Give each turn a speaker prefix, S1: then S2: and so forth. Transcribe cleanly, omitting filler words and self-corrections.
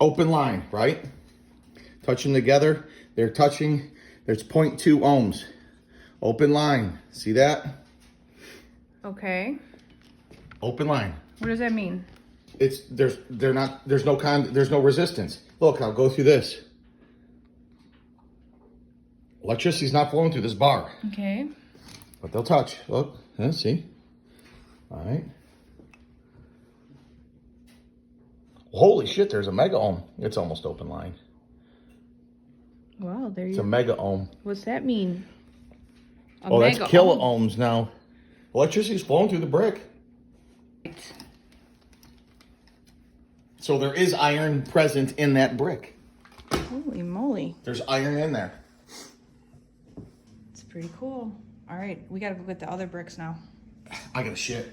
S1: open line, right? Touching together, they're touching, there's 0.2 ohms. Open line, see that?
S2: Okay.
S1: Open line.
S2: What does that mean?
S1: There's no resistance. Look, I'll go through this. Electricity's not flowing through this bar.
S2: Okay.
S1: But they'll touch. Look, see? All right. Holy shit, there's a mega ohm. It's almost open line.
S2: Wow, there you
S1: It's a mega ohm.
S2: What's that mean?
S1: Oh, that's kilo ohms now. Electricity's flowing through the brick. So there is iron present in that brick.
S2: Holy moly.
S1: There's iron in there.
S2: It's pretty cool. All right, we gotta go get the other bricks now.
S1: I gotta shit.